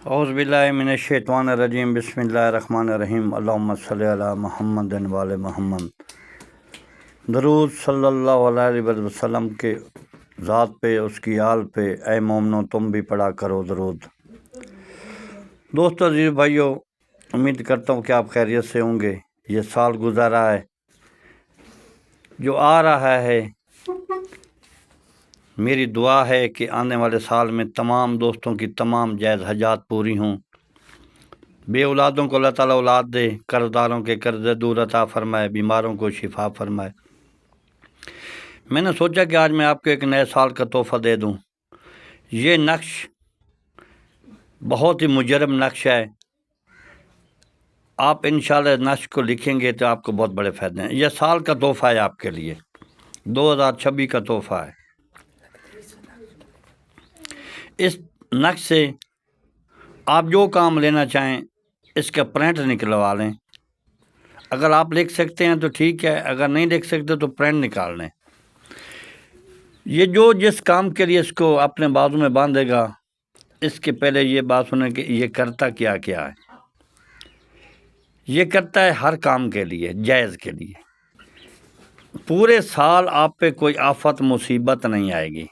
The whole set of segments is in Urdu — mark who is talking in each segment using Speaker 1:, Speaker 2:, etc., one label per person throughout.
Speaker 1: اعوذ باللہ من الشیطان الرجیم بسم اللہ الرحمن الرحیم اللہم صلی علی محمد وعلی محمد۔ درود صلی اللہ علیہ وسلم کے ذات پہ، اس کی آل پہ، اے مومنو تم بھی پڑھا کرو درود۔ دوستو، عزیز بھائیو، امید کرتا ہوں کہ آپ خیریت سے ہوں گے۔ یہ سال گزارا ہے جو آ رہا ہے، میری دعا ہے کہ آنے والے سال میں تمام دوستوں کی تمام جائز حاجات پوری ہوں، بے اولادوں کو اللہ تعالیٰ اولاد دے، قرض داروں کے قرض دور عطا فرمائے، بیماروں کو شفا فرمائے۔ میں نے سوچا کہ آج میں آپ کو ایک نئے سال کا تحفہ دے دوں۔ یہ نقش بہت ہی مجرب نقش ہے، آپ انشاءاللہ اس نقش کو لکھیں گے تو آپ کو بہت بڑے فائدے ہیں۔ یہ سال کا تحفہ ہے آپ کے لیے، 2026 کا تحفہ ہے۔ اس نقش سے آپ جو کام لینا چاہیں اس کا پرنٹ نکلوا لیں۔ اگر آپ لکھ سکتے ہیں تو ٹھیک ہے، اگر نہیں لکھ سکتے تو پرنٹ نکال لیں۔ یہ جو جس کام کے لیے اس کو اپنے بازو میں باندھے گا، اس کے پہلے یہ بات سنیں کہ یہ کرتا کیا کیا ہے۔ یہ کرتا ہے ہر کام کے لیے، جائز کے لیے۔ پورے سال آپ پہ کوئی آفت مصیبت نہیں آئے گی۔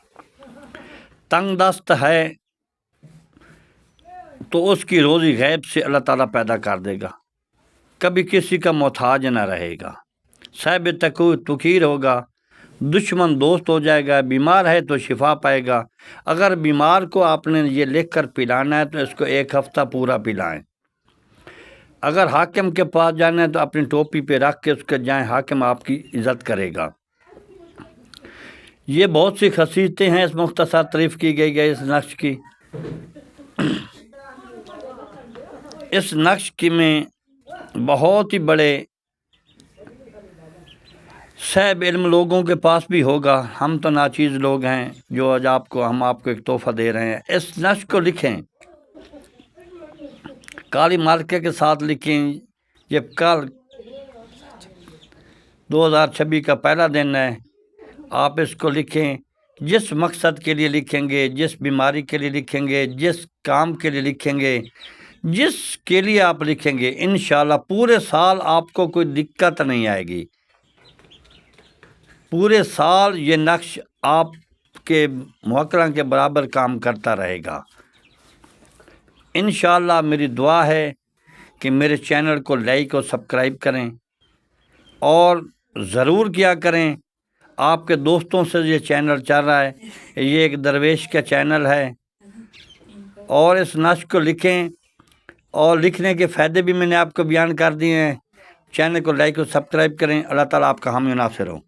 Speaker 1: تنگ دست ہے تو اس کی روزی غیب سے اللہ تعالیٰ پیدا کر دے گا، کبھی کسی کا محتاج نہ رہے گا، صاحب تقوی تقیر ہوگا، دشمن دوست ہو جائے گا، بیمار ہے تو شفا پائے گا۔ اگر بیمار کو آپ نے یہ لکھ کر پلانا ہے تو اس کو 1 ہفتہ پورا پلائیں۔ اگر حاکم کے پاس جانا ہے تو اپنی ٹوپی پہ رکھ کے اس کے جائیں، حاکم آپ کی عزت کرے گا۔ یہ بہت سی خصیصتیں ہیں، اس مختصر تعریف کی گئی ہے اس نقش کی۔ اس نقش کی میں بہت ہی بڑے صاحب علم لوگوں کے پاس بھی ہوگا، ہم تو ناچیز لوگ ہیں جو آج ہم آپ کو ایک تحفہ دے رہے ہیں۔ اس نقش کو لکھیں، کالی مارکے کے ساتھ لکھیں۔ یہ کل 2026 کا پہلا دن ہے، آپ اس کو لکھیں۔ جس مقصد کے لیے لکھیں گے، جس بیماری کے لیے لکھیں گے، جس کام کے لیے لکھیں گے، جس کے لیے آپ لکھیں گے، انشاءاللہ پورے سال آپ کو کوئی دقت نہیں آئے گی۔ پورے سال یہ نقش آپ کے موکلوں کے برابر کام کرتا رہے گا۔ انشاءاللہ میری دعا ہے کہ میرے چینل کو لائک اور سبسکرائب کریں، اور ضرور کیا کریں۔ آپ کے دوستوں سے یہ چینل چل رہا ہے، یہ ایک درویش کا چینل ہے، اور اس نقش کو لکھیں، اور لکھنے کے فائدے بھی میں نے آپ کو بیان کر دیے ہیں۔ چینل کو لائک اور سبسکرائب کریں۔ اللہ تعالیٰ آپ کا حامی و ناصر ہو۔